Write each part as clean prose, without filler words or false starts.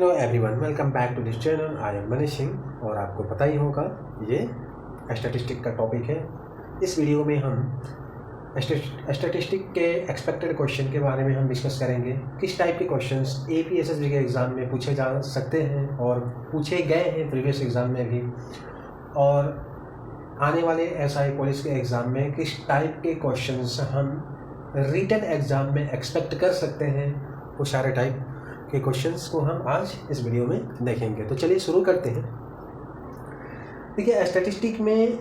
Hello everyone, welcome back to this channel. I am Manish Singh और आपको पता ही होगा ये स्टैटिस्टिक का टॉपिक है। इस वीडियो में हम स्टैटिस्टिक के एक्सपेक्टेड क्वेश्चन के बारे में हम डिस्कस करेंगे। किस टाइप के क्वेश्चंस APSSB के एग्ज़ाम में पूछे जा सकते हैं और पूछे गए हैं प्रीवियस एग्ज़ाम में भी, और आने वाले SI पुलिस के एग्ज़ाम में किस टाइप के क्वेश्चंस हम रिटन एग्ज़ाम में एक्सपेक्ट कर सकते हैं। वो सारे टाइप के क्वेश्चंस को हम आज इस वीडियो में देखेंगे। तो चलिए शुरू करते हैं। देखिए, स्टैटिस्टिक में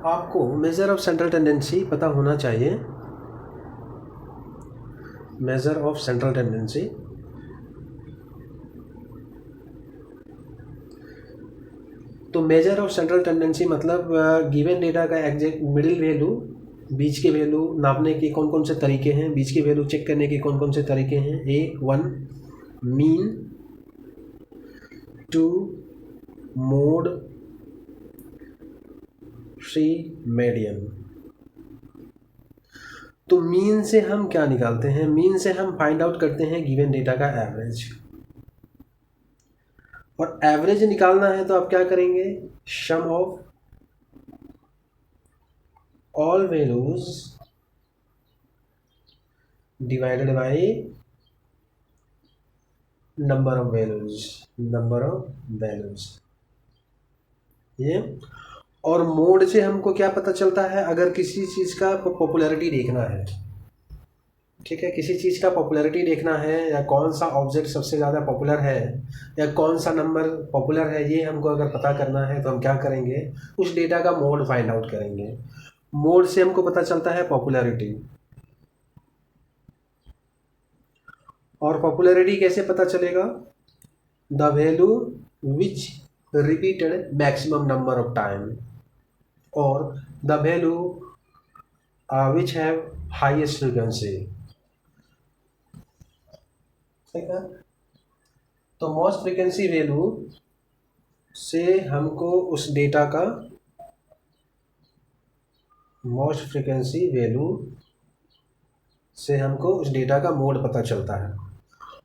आपको मेजर ऑफ सेंट्रल टेंडेंसी पता होना चाहिए। मेजर ऑफ सेंट्रल टेंडेंसी तो मेजर ऑफ सेंट्रल टेंडेंसी मतलब गिवन डेटा का एग्जैक्ट मिडिल वैल्यू, बीच के वैल्यू नापने के कौन कौन से तरीके हैं, बीच के वैल्यू चेक करने के कौन कौन से तरीके हैं। A1 mean, 2 mode, 3 median. तो मीन से हम क्या निकालते हैं? मीन से हम फाइंड आउट करते हैं गिवन डेटा का एवरेज, और एवरेज निकालना है तो आप क्या करेंगे? Sum of all values divided by number of values. ये और मोड से हमको क्या पता चलता है? अगर किसी चीज़ का पॉपुलैरिटी देखना है, ठीक है, किसी चीज़ का पॉपुलैरिटी देखना है, या कौन सा ऑब्जेक्ट सबसे ज़्यादा पॉपुलर है, या कौन सा नंबर पॉपुलर है, ये हमको अगर पता करना है तो हम क्या करेंगे? उस डेटा का मोड फाइंड आउट करेंगे। मोड से हमको पता चलता है पॉपुलैरिटी, और पॉपुलैरिटी कैसे पता चलेगा? The value which repeated maximum number of time, और the value which have highest frequency. ठीक है, तो मोस्ट फ्रीक्वेंसी वैल्यू से हमको उस डेटा का मोड पता चलता है।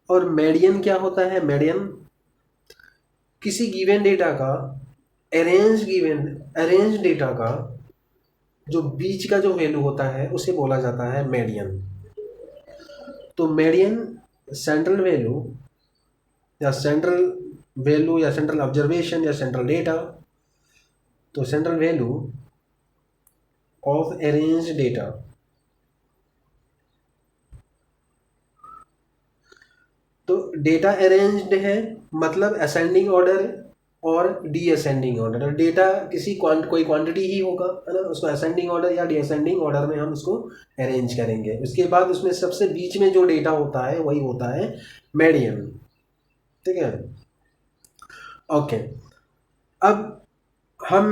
और मीडियन क्या होता है? मीडियन किसी गिवन डेटा का अरेंज डेटा का जो बीच का जो वैल्यू होता है उसे बोला जाता है मीडियन। तो मीडियन सेंट्रल वैल्यू या सेंट्रल ऑब्जर्वेशन या सेंट्रल डेटा, तो central value of arrange data, तो डेटा अरेंज्ड है मतलब असेंडिंग ऑर्डर और डीअसेंडिंग ऑर्डर। डेटा कोई क्वांटिटी ही होगा, है ना, उसको असेंडिंग ऑर्डर या डीअसेंडिंग ऑर्डर में हम उसको अरेंज करेंगे। उसके बाद उसमें सबसे बीच में जो डेटा होता है वही होता है मीडियन। ठीक है, ओके। अब हम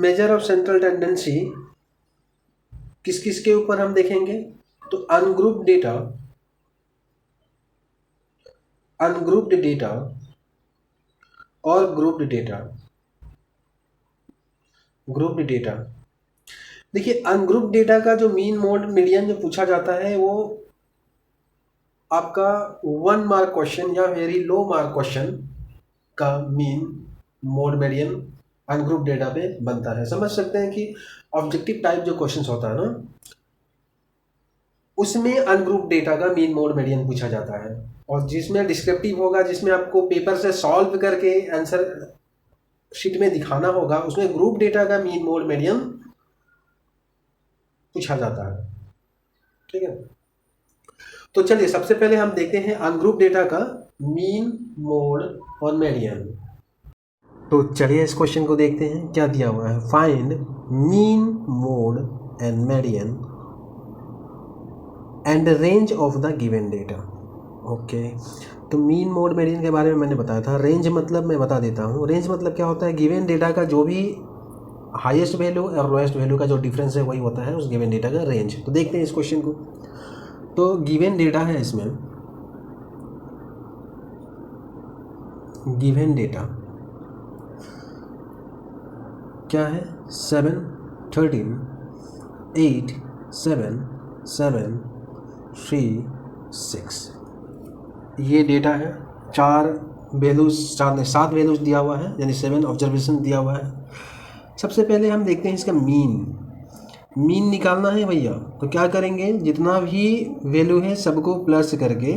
मेजर ऑफ सेंट्रल टेंडेंसी किस किस के ऊपर हम देखेंगे? तो अनग्रुप्ड डेटा और ग्रुप्ड डेटा। देखिए, अनग्रुप्ड डेटा का जो मीन, मोड, मीडियन जो पूछा जाता है वो आपका 1 मार्क क्वेश्चन या वेरी लो मार्क क्वेश्चन का mean, mode, median ungrouped data पे बनता है। समझ सकते हैं कि ऑब्जेक्टिव टाइप जो क्वेश्चंस होता है ना, उसमें अनग्रुप्ड डेटा का मीन, मोड, मीडियन पूछा जाता है। और जिसमें डिस्क्रिप्टिव होगा, जिसमें आपको पेपर से सॉल्व करके आंसर शीट में दिखाना होगा, उसमें ग्रुप डेटा का मीन, मोड, मीडियन पूछा जाता है। ठीक है, तो चलिए सबसे पहले हम देखते हैं अनग्रुप डेटा का मीन, मोड और मीडियन। तो चलिए इस क्वेश्चन को देखते हैं, क्या दिया हुआ है। Find mean, mode and median and range of the given data. Okay, तो मीन, मोड, मीडियन के बारे में मैंने बताया था। रेंज मतलब मैं बता देता हूँ। रेंज मतलब क्या होता है? गिवन डेटा का जो भी हाईएस्ट वैल्यू और लोएस्ट वैल्यू का जो डिफरेंस है वही होता है उस गिवन डेटा का रेंज। तो देखते हैं इस क्वेश्चन को। तो गिवन डेटा है, इसमें गिवन डेटा क्या है? 7, 13, 8, 7, 7, 3, 6 ये डेटा है। 4 वैल्यूज, 7 वैल्यूज दिया हुआ है, यानी 7 ऑब्जर्वेशन दिया हुआ है। सबसे पहले हम देखते हैं इसका मीन निकालना है भैया। तो क्या करेंगे, जितना भी वैल्यू है सबको प्लस करके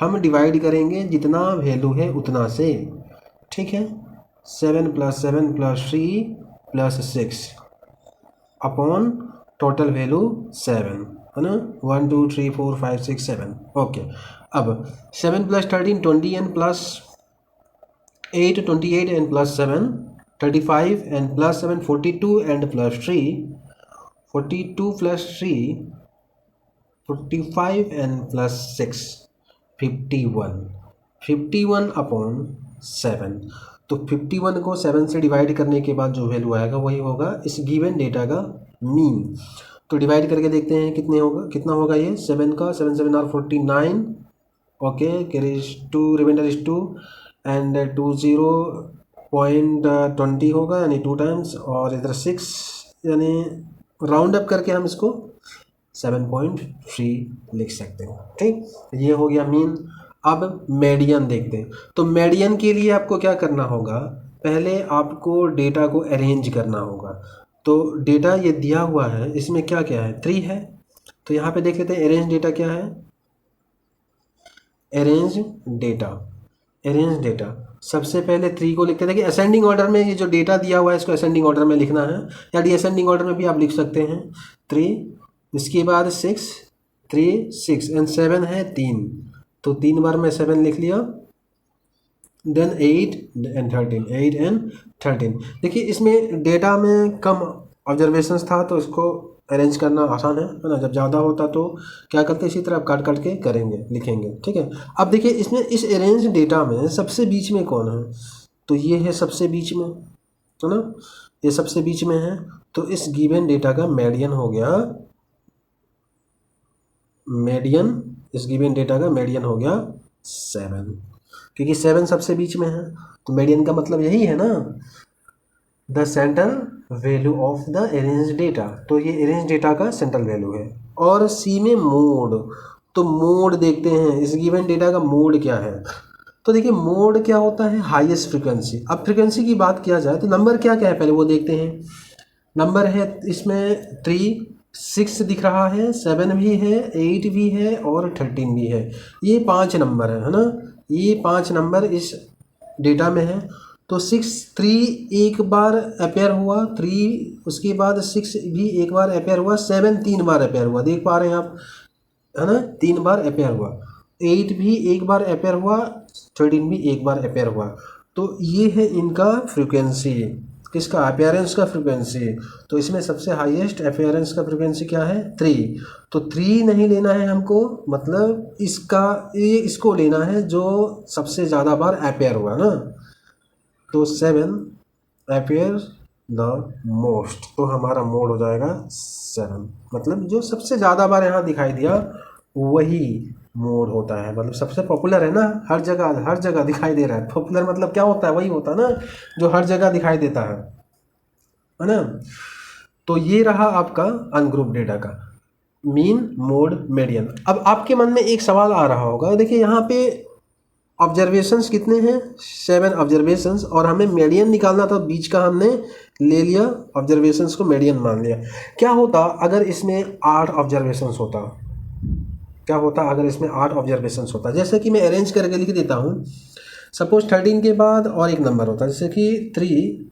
हम डिवाइड करेंगे जितना वैल्यू है उतना से, ठीक है। 7 + 7 + 3 + 6 अपॉन टोटल वैल्यू 7, है ना। 1 2 3 4 5 6 7, ओके। अब 7 + 13 20 n + 8 28 n + 7 35 n + 7 42 n + 3 42 + 3 45 n + 6 51 upon 7। तो 51 को 7 से डिवाइड करने के बाद जो वैल्यू आएगा वही होगा इस गिवन डेटा का मीन। तो डिवाइड करके देखते हैं कितना होगा ये। 7 का 7 7 are 49, okay, carries 2, reminder is 2 and 20.20 होगा, यानी 2 टाइम्स, और इधर 6, यानी राउंड अप करके हम इसको 7.3 लिख सकते हैं, ठीक। ये हो गया मीन। अब मीडियन देखते हैं। तो मीडियन के लिए आपको क्या करना होगा, पहले आपको डेटा को अरेंज करना होगा। तो डेटा ये दिया हुआ है, इसमें क्या क्या है, 3 है। तो यहाँ पे देख लेते हैं अरेंज डेटा क्या है। अरेंज डेटा सबसे पहले 3 को लिखते हैं। देखिए असेंडिंग ऑर्डर में ये जो डेटा दिया हुआ है इसको असेंडिंग ऑर्डर में लिखना है, या डिसेंडिंग ऑर्डर में भी आप लिख सकते हैं। 3, इसके बाद 6 3 6 एंड 7 है 3, तो 3 बार मैं 7 लिख लिया। Then 8 and 13। देखिए इसमें डेटा में कम ऑब्जर्वेशंस था तो इसको अरेंज करना आसान है ना। जब ज़्यादा होता तो क्या करते हैं, इसी तरह आप काट काट के करेंगे, लिखेंगे, ठीक है। अब देखिए इसमें इस अरेंज डेटा में सबसे बीच में कौन है, तो ये है सबसे बीच में, है ना, ये सबसे बीच में है। तो इस गिवन डेटा का मीडियन हो गया, इस गिवन डेटा का मीडियन हो गया 7, क्योंकि 7 सबसे बीच में है। तो मीडियन का मतलब यही है ना, the central value of the arrange data. तो ये अरेंज डेटा का सेंट्रल वैल्यू है। और सी में मोड, तो मोड देखते हैं इस गिवन डेटा का मोड क्या है। तो देखिए मोड क्या होता है, हाईएस्ट फ्रीक्वेंसी। अब फ्रीक्वेंसी की बात किया जाए तो नंबर क्या क्या है पहले वो देखते हैं। नंबर है इसमें 3 6 दिख रहा है, 7 भी है, 8 भी है और 13 भी है। ये 5 नंबर है ना, ये 5 नंबर इस डेटा में है। तो 6 3 एक बार अपेयर हुआ, 3 उसके बाद 6 भी एक बार अपेयर हुआ, 7 3 बार अपेयर हुआ, देख पा रहे हैं आप, है ना, 3 बार अपेयर हुआ। 8 भी एक बार अपेयर हुआ, 13 भी एक बार अपेयर हुआ। तो ये है इनका फ्रीक्वेंसी, किसका, अपीयरेंस का फ्रीक्वेंसी। तो इसमें सबसे हाईएस्ट अपीयरेंस का फ्रीक्वेंसी क्या है, 3। तो 3 नहीं लेना है हमको, मतलब इसको लेना है जो सबसे ज़्यादा बार अपेयर हुआ ना। तो 7 अपेयर द मोस्ट, तो हमारा मोड हो जाएगा 7, मतलब जो सबसे ज़्यादा बार यहाँ दिखाई दिया वही मोड होता है। मतलब सबसे पॉपुलर है ना, हर जगह दिखाई दे रहा है। पॉपुलर मतलब क्या होता है, वही होता है ना जो हर जगह दिखाई देता है ना। तो ये रहा आपका अनग्रुप डेटा का मीन, मोड, मीडियन। अब आपके मन में एक सवाल आ रहा होगा, देखिए यहाँ पे ऑब्जर्वेशंस कितने हैं, 7 ऑब्जर्वेशंस, और हमें मीडियन निकालना था, बीच का हमने ले लिया, ऑब्जर्वेशंस को मीडियन मान लिया। क्या होता अगर इसमें 8 ऑब्जर्वेशंस होता, क्या होता अगर इसमें 8 ऑब्जर्वेशंस होता। जैसे कि मैं अरेंज करके लिख देता हूँ, सपोज 13 के बाद और एक नंबर होता, जैसे कि 3,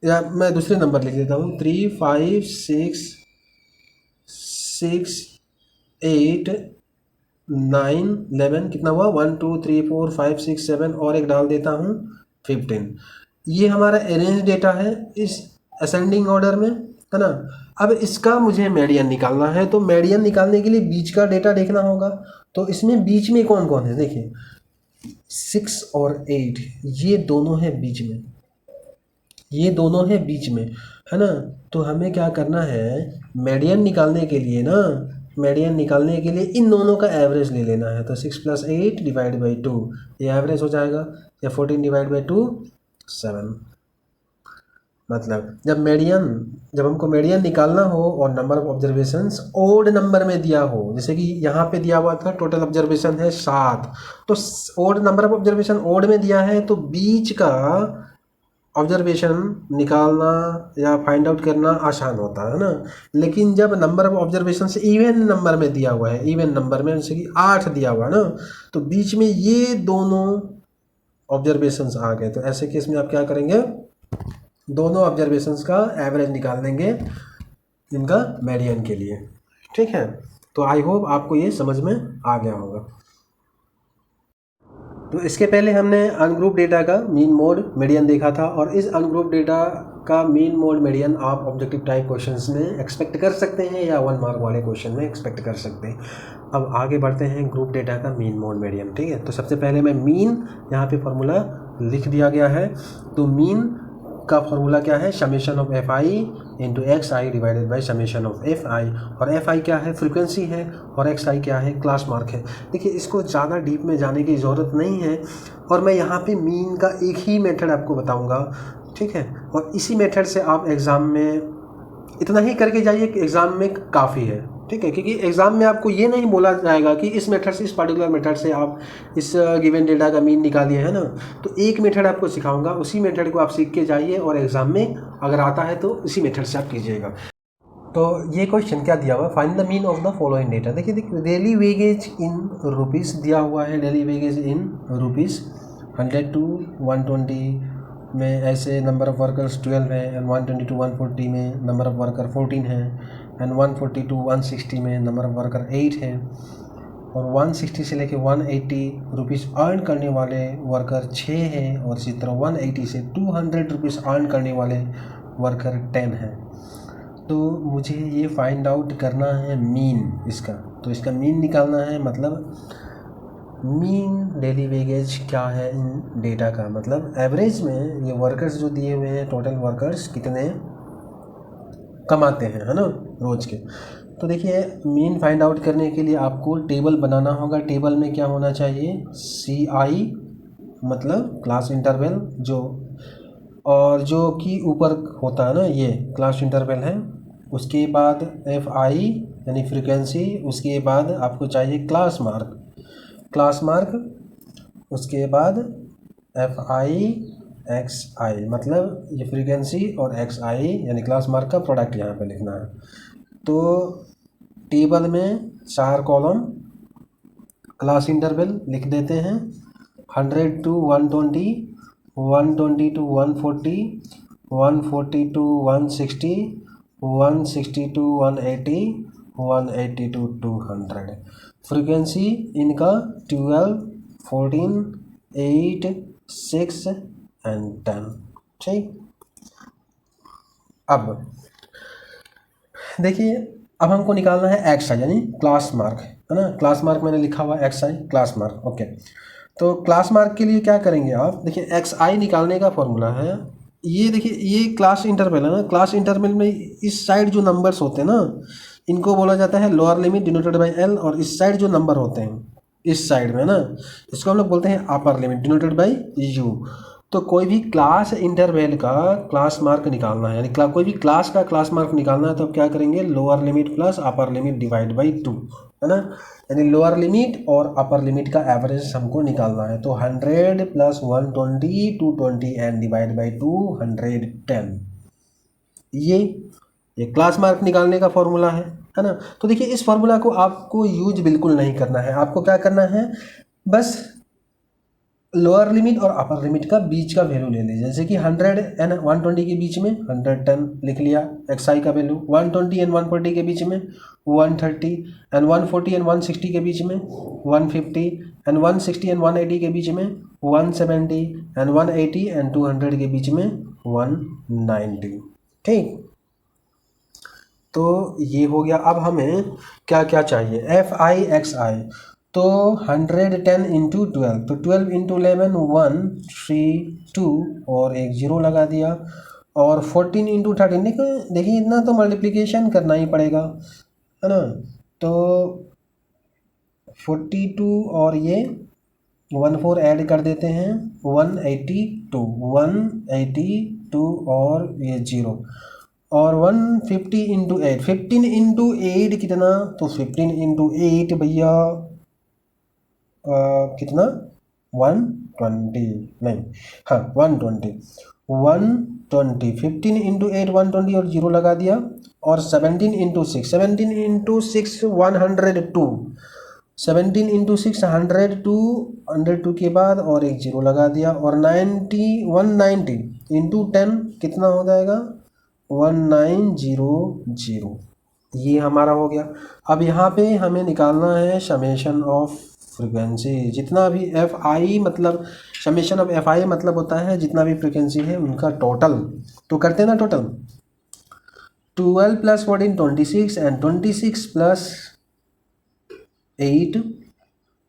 या मैं दूसरे नंबर लिख देता हूँ, 3 5 6 6 8 9 11, कितना हुआ, 1 2 3 4 5 6 7, और एक डाल देता हूँ 15। ये हमारा अरेंज डेटा है इस असेंडिंग ऑर्डर में, है ना। अब इसका मुझे मीडियन निकालना है, तो मीडियन निकालने के लिए बीच का डेटा देखना होगा। तो इसमें बीच में कौन कौन है, देखिए 6 और 8, ये दोनों है बीच में, ये दोनों है बीच में, है ना। तो हमें क्या करना है, मीडियन निकालने के लिए ना, मीडियन निकालने के लिए इन दोनों का एवरेज ले लेना है। तो 6 + 8 डिवाइड बाई 2, ये एवरेज हो जाएगा, या 14 डिवाइड बाई 2 7। मतलब जब हमको मीडियन निकालना हो और number of observations odd number में दिया हो, जैसे कि यहाँ पे दिया हुआ था टोटल ऑब्जर्वेशन है 7, तो odd number of observation odd में दिया है, तो बीच का ऑब्जर्वेशन निकालना या फाइंड आउट करना आसान होता है ना। लेकिन जब नंबर ऑफ ऑब्जर्वेशन से इवन नंबर में दिया हुआ है, इवन नंबर में जैसे कि 8 दिया हुआ है ना, तो बीच में ये दोनों ऑब्जर्वेशंस आ गए, तो ऐसे केस में आप क्या करेंगे, दोनों ऑब्जर्वेशंस का एवरेज निकाल देंगे इनका मीडियन के लिए। ठीक है, तो आई होप आपको ये समझ में आ गया होगा। तो इसके पहले हमने अनग्रुप डेटा का मीन मोड मीडियन देखा था, और इस अनग्रुप डेटा का मीन मोड मीडियन आप ऑब्जेक्टिव टाइप क्वेश्चंस में एक्सपेक्ट कर सकते हैं या 1 मार्क वाले क्वेश्चन में एक्सपेक्ट कर सकते हैं। अब आगे बढ़ते हैं ग्रुप डेटा का मीन मोड मीडियन। ठीक है, तो सबसे पहले मैं मीन यहाँ पे फॉर्मूला लिख दिया गया है। तो मीन का फॉर्मूला क्या है, summation of f I into x I divided by summation of f आई, और एफ आई क्या है, फ्रीक्वेंसी है, और एक्स आई क्या है, क्लास मार्क है। देखिए, इसको ज़्यादा डीप में जाने की ज़रूरत नहीं है, और मैं यहाँ पे मीन का एक ही मेथड आपको बताऊँगा। ठीक है, और इसी मेथड से आप एग्ज़ाम में इतना ही करके जाइए कि एग्ज़ाम में काफ़ी है। ठीक है, क्योंकि एग्ज़ाम में आपको ये नहीं बोला जाएगा कि इस मेथड से, इस पर्टिकुलर मेथड से आप इस गिवन डेटा का मीन निकालिए, है ना। तो एक मेथड आपको सिखाऊंगा, उसी मेथड को आप सीख के जाइए, और एग्ज़ाम में अगर आता है तो इसी मेथड से आप कीजिएगा। तो ये क्वेश्चन क्या दिया हुआ, find the mean of the following data. देखिए डेली वेजेज इन रुपीज़ दिया हुआ है, daily wages in rupees 100 to 120 में ऐसे नंबर ऑफ़ वर्कर्स 12 है, एंड 120 to 140 में नंबर ऑफ़ वर्कर 14 है, एंड 140 to 160 में नंबर ऑफ़ वर्कर 8 है, और 160 से लेके 180 रुपीज़ अर्न करने वाले वर्कर 6 हैं, और इसी तरह 180 से 200 रुपीज़ अर्न करने वाले वर्कर 10 हैं। तो मुझे ये फाइंड आउट करना है मीन इसका, तो इसका मीन निकालना है, मतलब मीन डेली वेजेज क्या है इन डेटा का, मतलब एवरेज में ये वर्कर्स जो दिए हुए हैं, टोटल वर्कर्स कितने कमाते हैं, है ना, रोज़ के। तो देखिए, मीन फाइंड आउट करने के लिए आपको टेबल बनाना होगा। टेबल में क्या होना चाहिए, सी आई मतलब क्लास इंटरवल, और जो कि ऊपर होता है ना, ये क्लास इंटरवल है। उसके बाद एफ आई यानी फ्रीक्वेंसी, उसके बाद आपको चाहिए क्लास मार्क, उसके बाद एफ आई एक्स आई, मतलब ये फ्रीक्वेंसी और एक्स आई यानी क्लास मार्क का प्रोडक्ट यहाँ पे लिखना है। तो टेबल में 4 कॉलम क्लास इंटरवल लिख देते हैं, 100 to 120, 120 to 140, 140 to 160, 160 to 180, 180 to 200। Frequency इनका 12, 14, 8, 6 एंड 10। ठीक, अब देखिए, अब हमको निकालना है एक्स आई यानी क्लास मार्क, है ना। क्लास मार्क मैंने लिखा हुआ एक्स आई क्लास मार्क, ओके। तो क्लास मार्क के लिए क्या करेंगे आप, देखिए एक्स आई निकालने का फॉर्मूला है, ये देखिए, ये क्लास इंटरवल है ना। क्लास इंटरवल में इस साइड जो नंबर्स होते हैं ना, इनको बोला जाता है lower limit denoted by L, और इस साइड जो नंबर होते हैं इस साइड में ना, इसको हम लोग बोलते हैं upper limit denoted by you. तो कोई भी क्लास इंटरवल का क्लास मार्क निकालना है, यानी कोई भी क्लास का क्लास मार्क निकालना है, तो अब क्या करेंगे, lower limit plus upper limit divide by 2, है ना। यानी लोअर लिमिट और अपर लिमिट का एवरेज हमको निकालना है। तो 100 प्लस 120 220 एंड डिवाइड बाई 210, ये क्लास मार्क निकालने का फॉर्मूला है ना। तो देखिए, इस फॉर्मूला को आपको यूज बिल्कुल नहीं करना है। आपको क्या करना है, बस लोअर लिमिट और अपर लिमिट का बीच का वैल्यू ले लीजिए। जैसे कि 100 एंड 120 के बीच में 110 लिख लिया एक्स आई का वैल्यू, 120 एंड 140 के बीच में 130, एंड 140 एंड 160 के बीच में 150, एंड 160 एंड 180 के बीच में 170, एंड 180 एंड 200 के बीच में 190। ठीक, तो ये हो गया। अब हमें क्या क्या चाहिए, एफ आई एक्स आई, तो 110 इंटू 12, तो 12 इंटू 11 132, और एक जीरो लगा दिया, और 14 इंटू 13, देखिए इतना तो मल्टीप्लिकेशन करना ही पड़ेगा, है ना। तो 42 और ये 14 ऐड कर देते हैं, 182 2 और ये 0 और 150 इंटू 8, 15 इंटू 8 कितना, तो 15 इंटू 8 भैया कितना 120, नहीं हाँ 120, 120, 15 इंटू 8 120 और 0 लगा दिया, और 17 इंटू 6, 17 इंटू 6 102, 17 इंटू 6 102, 102 के बाद और एक 0 लगा दिया, और 90 190 इंटू 10 कितना हो जाएगा 1900, ये हमारा हो गया। अब यहाँ पे हमें निकालना है समेशन ऑफ फ्रीक्वेंसी, जितना भी एफ आई मतलब समेशन ऑफ एफ आई मतलब होता है जितना भी फ्रीक्वेंसी है उनका टोटल। तो करते हैं ना total, 12 plus 14 26 and 26 plus 8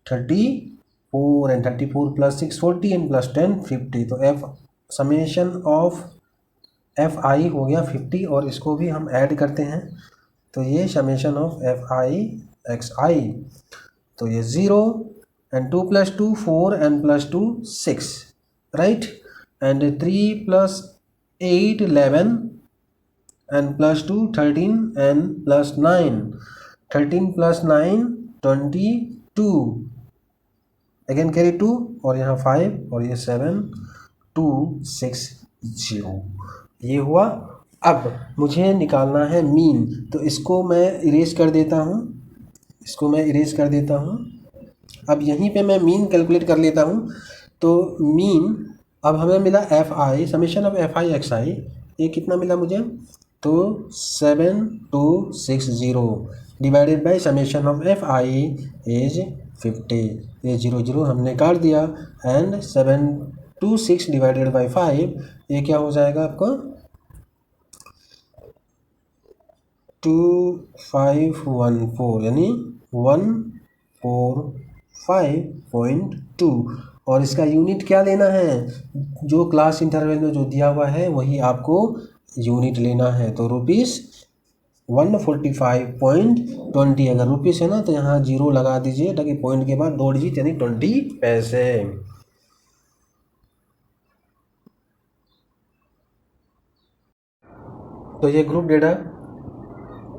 34 and 34 plus 6 40 and plus 10 50। तो एफ समेशन ऑफ एफ आई हो गया 50, और इसको भी हम ऐड करते हैं, तो ये summation of f i x i, तो ये 0 and 2 plus 2 4 and plus 2 6 right, and 3 plus 8 11 and plus 2 13 and plus 9 13 plus 9 22, again carry 2 और यहाँ 5 और ये 7 2 6 0, ये हुआ। अब मुझे निकालना है मीन, तो इसको मैं इरेज कर देता हूँ, इसको मैं इरेज कर देता हूँ। अब यहीं पे मैं मीन कैलकुलेट कर लेता हूँ। तो मीन अब हमें मिला f i summation of f i x i, ये कितना मिला मुझे, तो 7260 divided by summation of f i is 50, ये 0 0 हमने काट दिया, एंड 726 डिवाइडेड बाय 5, ये क्या हो जाएगा आपको 2514, यानी 145.2, और इसका यूनिट क्या लेना है, जो क्लास इंटरवल में जो दिया हुआ है वही आपको यूनिट लेना है। तो रुपीस 145.20, अगर रुपीस है ना तो यहाँ 0 लगा दीजिए ताकि पॉइंट के बाद 2 डिजिट यानी 20 पैसे। तो ये ग्रुप डेटा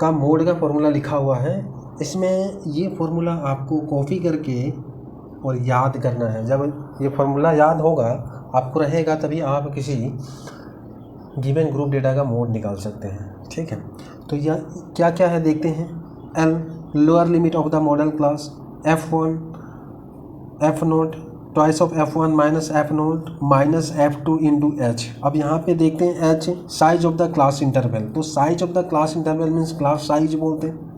का मोड का फॉर्मूला लिखा हुआ है, इसमें ये फॉर्मूला आपको कॉपी करके और याद करना है। जब ये फॉर्मूला याद होगा आपको रहेगा तभी आप किसी गिवन ग्रुप डेटा का मोड निकाल सकते हैं, ठीक है। तो यह क्या क्या है देखते हैं। L lower limit of the modal class, F1 F nought twice of F1 minus F nought minus F2 into H। अब यहाँ पे देखते हैं H size of the class interval, तो size of the class interval means class size बोलते हैं।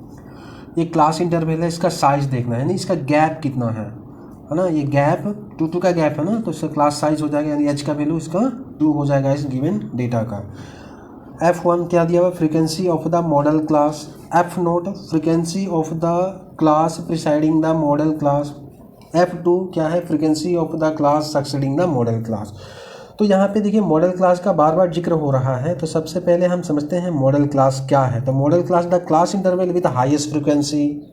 ये class interval है, इसका साइज देखना है, यानी इसका गैप कितना है ना, ये गैप 2 का गैप है ना, तो इसका क्लास साइज हो जाएगा, यानी H का वैल्यू इसका 2 हो जाएगा इस गिवन डेटा का। F1 क्या दिया हुआ, frequency of the modal class, F note frequency of the class presiding the modal class, F2 क्या है, frequency of the class succeeding the modal class. तो यहाँ पे देखिए मॉडल क्लास का बार बार जिक्र हो रहा है, तो सबसे पहले हम समझते हैं मॉडल क्लास क्या है। तो model class the class interval with highest frequency.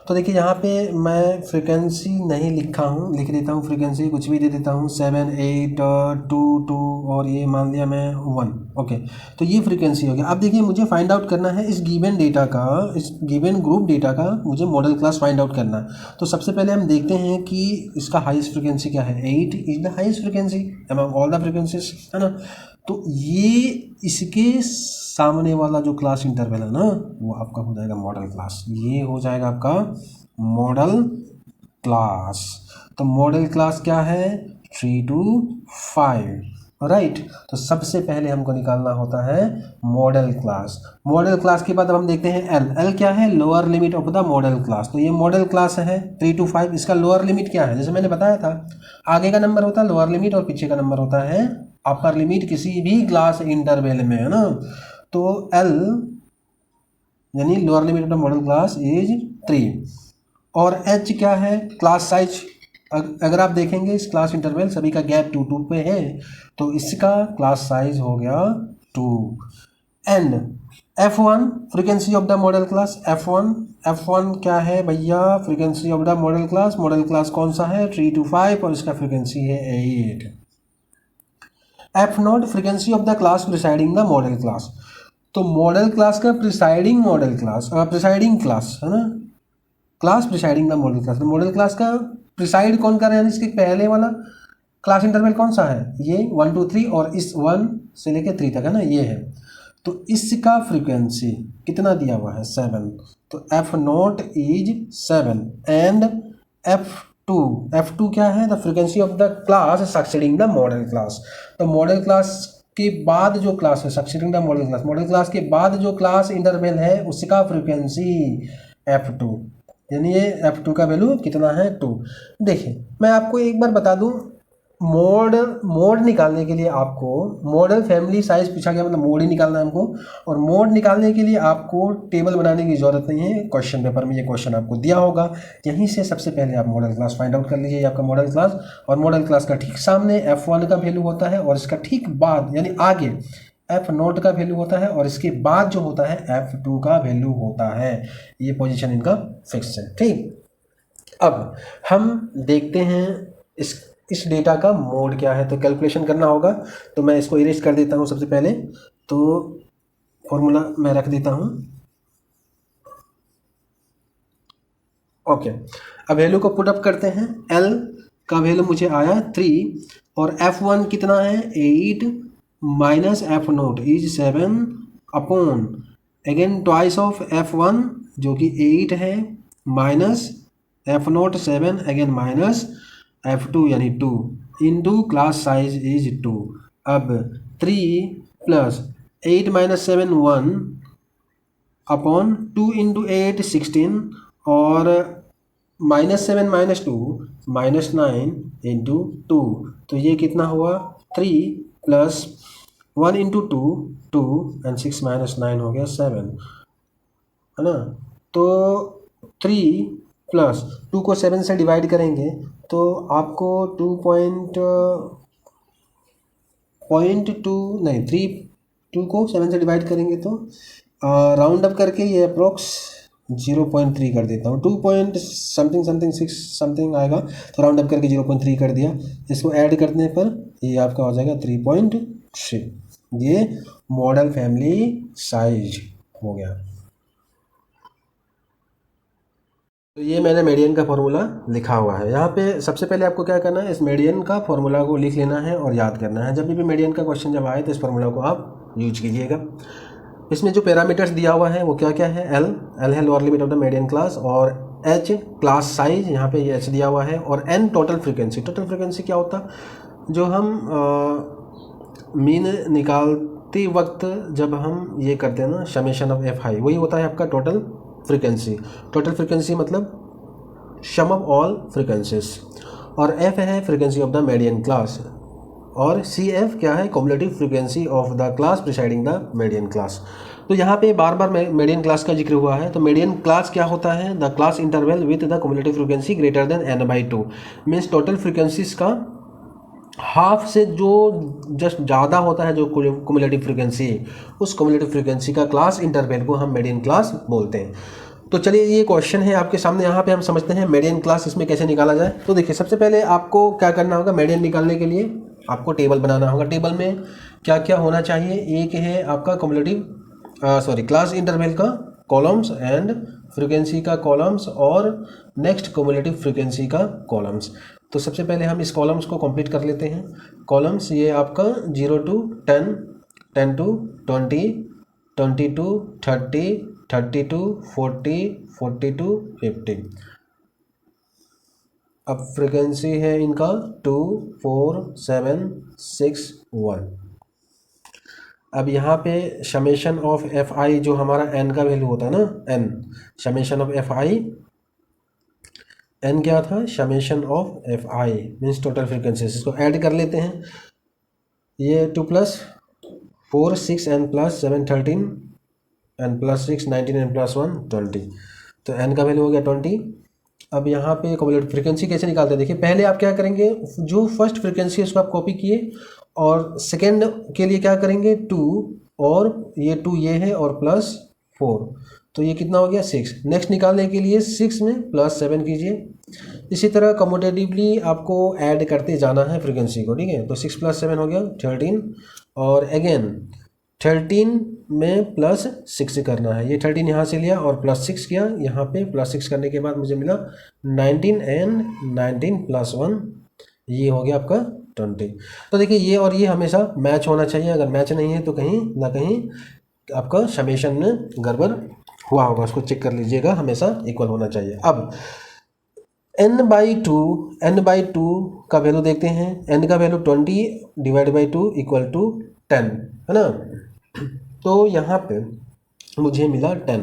तो देखिए यहाँ पे मैं फ्रीक्वेंसी नहीं लिखा हूँ, लिख देता हूँ फ्रीक्वेंसी कुछ भी दे देता हूँ 7 8 2 2 और ये मान लिया मैं 1, ओके। तो ये फ्रीक्वेंसी हो गया। अब देखिए मुझे फाइंड आउट करना है इस गिवन डेटा का, इस गिवन ग्रुप डेटा का मुझे मॉडल क्लास फाइंड आउट करना है। तो सबसे पहले हम देखते हैं कि इसका हाईएस्ट फ्रीक्वेंसी क्या है, 8 is the highest frequency among all the frequencies, है ना। तो ये इसके सामने वाला जो क्लास इंटरवल है ना वो आपका हो जाएगा मॉडल क्लास, ये हो जाएगा आपका मॉडल क्लास। तो मॉडल क्लास क्या है 3 to 5, राइट। तो सबसे पहले हमको निकालना होता है मॉडल क्लास। मॉडल क्लास के बाद अब हम देखते हैं एल। एल क्या है, lower limit of the modal class. तो ये मॉडल क्लास है 3 to 5, इसका लोअर लिमिट क्या है, जैसे मैंने बताया था आगे का नंबर होता है लोअर लिमिट और पीछे का नंबर होता है अपर लिमिट किसी भी क्लास इंटरवल में, है ना। तो एल यानी lower limit of the modal class is 3, और एच क्या है, क्लास साइज। अगर आप देखेंगे इस क्लास इंटरवल सभी का गैप 2 2 पे है, तो इसका क्लास साइज हो गया 2। And F1 frequency of the modal class, F1 क्या है भैया, frequency of the modal class कौन सा है 3 to 5 और इसका फ्रीक्वेंसी है 8। F not frequency of the class presiding the modal class. तो मॉडल क्लास का presiding model class presiding class है ना, class presiding the modal class. तो मॉडल क्लास का प्रिसाइड कौन कर रहे हैं, इसके पहले वाला क्लास इंटरवल कौन सा है, ये 1 2 3 और इस 1 से लेके 3 तक है ना, ये है। तो इसका फ्रीक्वेंसी कितना दिया हुआ है 7। तो F not is 7 and F2 क्या है, the frequency of the class succeeding the modal class. तो मॉडल क्लास के बाद जो क्लास है सक्सीडिंग द मॉडल क्लास के बाद जो क्लास इंटरवल है उसका फ्रीक्वेंसी F2, यानी ये F2 का वैल्यू कितना है 2। देखिए मैं आपको एक बार बता दूं, मोड निकालने के लिए आपको मॉडल फैमिली साइज पूछा गया, मतलब मोड ही निकालना है हमको। और मोड निकालने के लिए आपको टेबल बनाने की ज़रूरत नहीं है, क्वेश्चन पेपर में ये क्वेश्चन आपको दिया होगा। यहीं से सबसे पहले आप मॉडल क्लास फाइंड आउट कर लीजिए, आपका मॉडल क्लास। और मॉडल क्लास का ठीक सामने F1 का वैल्यू होता है और इसका ठीक बाद यानी आगे F0 का वैल्यू होता है और इसके बाद जो होता है F2 का वैल्यू होता है। ये पोजीशन इनका फिक्स है, ठीक। अब हम देखते हैं इस डेटा का मोड क्या है। तो कैलकुलेशन करना होगा, तो मैं इसको इरेज कर देता हूँ सबसे पहले। तो फॉर्मूला मैं रख देता हूँ, ओके। अब वैल्यू को पुट अप करते हैं। L का वैल्यू मुझे आया 3 और F1 कितना है 8 minus F0 is 7 upon again twice of F1 जो कि 8 है minus F0 7 again minus F2 यानी 2 इंटू क्लास साइज इज 2। अब 3 प्लस 8 माइनस 7 1 अपॉन 2 इंटू 8 16 और -7 -2 -9 इंटू 2। तो ये कितना हुआ 3 प्लस 1 इंटू 2 2 एंड 6 माइनस 9 हो गया 7, है ना। तो 3 प्लस 2 को 7 से डिवाइड करेंगे तो आपको 2 को 7 से डिवाइड करेंगे तो राउंड अप करके ये अप्रोक्स 0.3 कर देता हूँ, 2 पॉइंट समथिंग 6 समथिंग आएगा। तो राउंड अप करके 0.3 कर दिया। इसको ऐड करने पर ये आपका हो जाएगा 3.3। ये मॉडल फैमिली साइज हो गया। तो ये मैंने मीडियन का फॉर्मूला लिखा हुआ है यहाँ पे। सबसे पहले आपको क्या करना है, इस मीडियन का फॉर्मूला को लिख लेना है और याद करना है। जब भी मीडियन का क्वेश्चन जब आए तो इस फॉर्मूला को आप यूज कीजिएगा। इसमें जो पैरामीटर्स दिया हुआ है वो क्या क्या है, L है lower limit of the median class, और H क्लास साइज, यहाँ पे ये H दिया हुआ है, और N total frequency. Total frequency क्या होता, जो हम मीन निकालते वक्त जब हम ये करते हैं ना समेशन ऑफ एफ आई, वही होता है आपका टोटल फ्रीक्वेंसी। टोटल फ्रीक्वेंसी मतलब सम ऑफ ऑल फ्रीक्वेंसीज। और F है frequency of the median class, और CF क्या है, cumulative frequency of the class presiding the median class. तो यहाँ पे बार बार मीडियन क्लास का जिक्र हुआ है। तो मीडियन क्लास क्या होता है, the class interval with the cumulative frequency greater than n/2, means total frequencies का हाफ से जो जस्ट ज़्यादा होता है जो कम्युलेटिव फ्रीक्वेंसी, उस कम्युलेटिव फ्रीक्वेंसी का क्लास इंटरवल को हम मीडियन क्लास बोलते हैं। तो चलिए ये क्वेश्चन है आपके सामने, यहाँ पे हम समझते हैं मीडियन क्लास इसमें कैसे निकाला जाए। तो देखिए सबसे पहले आपको क्या करना होगा, मीडियन निकालने के लिए आपको टेबल बनाना होगा। टेबल में क्या क्या होना चाहिए, एक है आपका कम्युलेटिव क्लास इंटरवल का कॉलम्स एंड फ्रीक्वेंसी का कॉलम्स, और नेक्स्ट कम्युलेटिव फ्रीक्वेंसी का कॉलम्स। तो सबसे पहले हम इस कॉलम्स को कंप्लीट कर लेते हैं। कॉलम्स ये आपका 0 to 10, 10 to 20, 20 to 30, 30 to 40, 40 to 50। अब फ्रीक्वेंसी है इनका 2, 4, 7, 6, 1। अब यहाँ पे समेशन ऑफ एफ आई जो हमारा एन का वैल्यू होता है ना, n summation of f i, n क्या था, summation of f i means total frequency. इसको ऐड कर लेते हैं, ये 2 + 4 6 n plus 7 13 n plus 6 19 n plus 1 20। तो एन का वैल्यू हो गया 20। अब यहाँ पे कम्युलेटिव फ्रीक्वेंसी कैसे निकालते हैं, देखिए पहले आप क्या करेंगे, जो फर्स्ट फ्रीक्वेंसी है उसको आप कॉपी किए, और सेकेंड के लिए क्या करेंगे 2, और ये 2 ये है और +4, तो ये कितना हो गया 6। नेक्स्ट निकालने के लिए 6 में +7 कीजिए। इसी तरह कम्यूटेटिवली आपको ऐड करते जाना है फ्रीक्वेंसी को, ठीक है। तो 6 + 7 हो गया 13, और अगेन 13 में +6 करना है। ये 13 यहाँ से लिया और +6 किया, यहाँ पे +6 करने के बाद मुझे मिला 19, एंड 19 + 1 ये हो गया आपका 20। तो देखिए ये और ये हमेशा मैच होना चाहिए, अगर मैच नहीं है तो कहीं ना कहीं आपका समेशन में गड़बड़ हुआ होगा, उसको चेक कर लीजिएगा, हमेशा इक्वल होना चाहिए। अब n/2 का वैल्यू देखते हैं। n का वैल्यू 20 / 2 = 10 है ना। तो यहाँ पे मुझे मिला 10।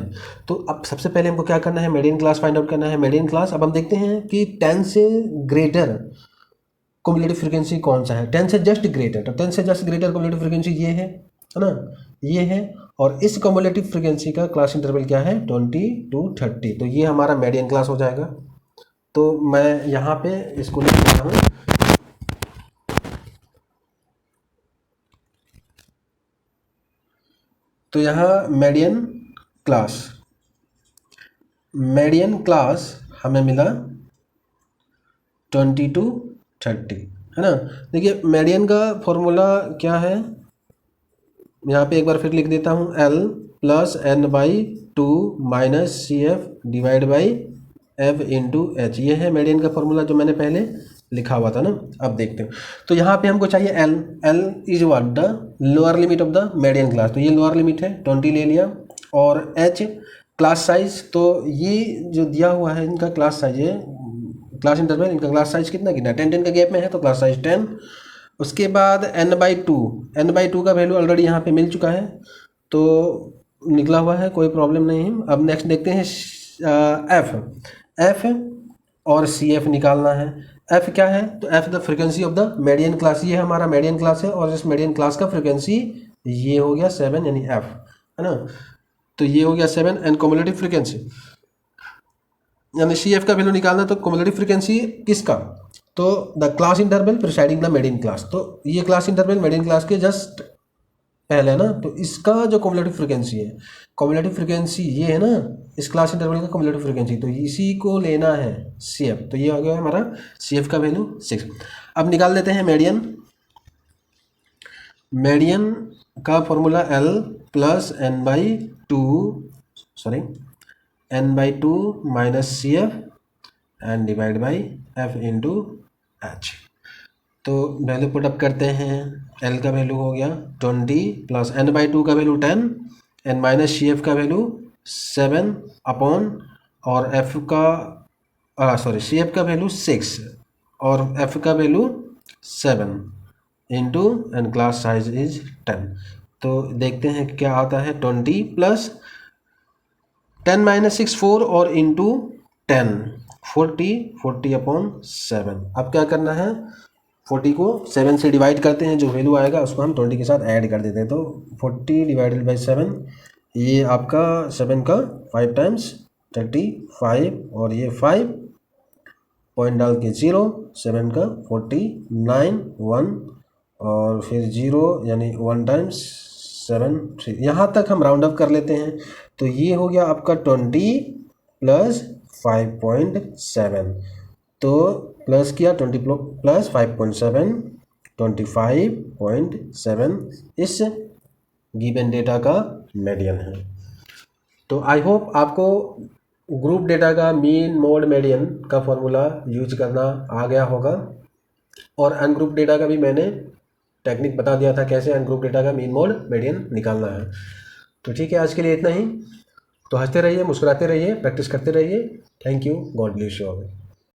तो अब सबसे पहले हमको क्या करना है, मीडियन क्लास फाइंड आउट करना है। मीडियन क्लास अब हम देखते हैं कि 10 से ग्रेटर कम्युलेटिव फ्रीक्वेंसी कौन सा है। 10 से जस्ट ग्रेटर, तो 10 से जस्ट ग्रेटर कम्युलेटिव फ्रीक्वेंसी ये है ना, ये है। और इस कम्युलेटिव फ्रीक्वेंसी का क्लास इंटरवल क्या है 20 to 30। तो ये हमारा मीडियन क्लास हो जाएगा। तो मैं यहाँ पे इसको लिख देता हूँ, तो यहाँ मीडियन क्लास हमें मिला 20 to 30 है ना। देखिए मीडियन का फॉर्मूला क्या है, यहाँ पे एक बार फिर लिख देता हूँ, L + n/2 - CF / F × H। ये है मीडियन का फॉर्मूला जो मैंने पहले लिखा हुआ था ना। अब देखते हैं, तो यहाँ पे हमको चाहिए L is what, the lower limit of the median class. तो ये लोअर लिमिट है 20 ले लिया। और H क्लास साइज, तो ये जो दिया हुआ है इनका क्लास साइज है, क्लास इंटरवल, इनका क्लास साइज कितना 10 का गैप में है, तो क्लास साइज 10। उसके बाद n/2 का वैल्यू ऑलरेडी यहाँ पे मिल चुका है, तो निकला हुआ है, कोई प्रॉब्लम नहीं है। अब नेक्स्ट देखते हैं F और CF निकालना है। F क्या है, तो F the frequency of the median class, ये हमारा मीडियन क्लास है, और इस मीडियन क्लास का फ्रीक्वेंसी ये हो गया 7, यानी F है ना। तो ये हो गया 7, एंड कम्युलेटिव फ्रीक्वेंसी यानी CF का वैल्यू निकालना, तो कम्युलेटिव फ्रीक्वेंसी किसका, तो the class interval presiding the median class. तो ये क्लास इंटरवल मीडियन क्लास के जस्ट पहले है ना, तो इसका जो कम्युलेटिव फ्रीक्वेंसी है, कम्युलेटिव फ्रीक्वेंसी ये है ना, इस क्लास इंटरवल का कम्युलेटिव फ्रीक्वेंसी, तो इसी को लेना है CF। तो ये हो गया हमारा CF का वैल्यू 6। अब निकाल लेते हैं मीडियन का formula L + n/2 - CF and / F × H। तो वैल्यू पुटअप करते हैं। L का वैल्यू हो गया 20 + n/2 का वैल्यू 10 एंड - CF का वैल्यू 7 अपॉन, और CF का वैल्यू 6 और F का value 7 into, and class size is 10। तो देखते हैं क्या आता है, 20 + 10 - 6 4 और इंटू 10 40 अपॉन 7। अब क्या करना है, 40 को 7 से डिवाइड करते हैं, जो वैल्यू आएगा उसको हम 20 के साथ ऐड कर देते हैं। तो 40 / 7, ये आपका 7 का 5 टाइम्स 35, और ये 5 पॉइंट डाल के 0, 7 का 49 1, और फिर 0 यानी 1 टाइम्स 7 3, यहाँ तक हम राउंड अप कर लेते हैं। तो ये हो गया आपका 20 + 5.7, तो प्लस किया 20 + 5.7 25.7 इस गिवन डेटा का मीडियन है। तो आई होप आपको ग्रुप डेटा का मीन मोड मीडियन का फॉर्मूला यूज करना आ गया होगा, और अनग्रुप डेटा का भी मैंने टेक्निक बता दिया था कैसे अनग्रुप डेटा का मीन मोड मीडियन निकालना है। तो ठीक है, आज के लिए इतना ही। तो हंसते रहिए, मुस्कुराते रहिए, प्रैक्टिस करते रहिए। Thank you, God bless you all.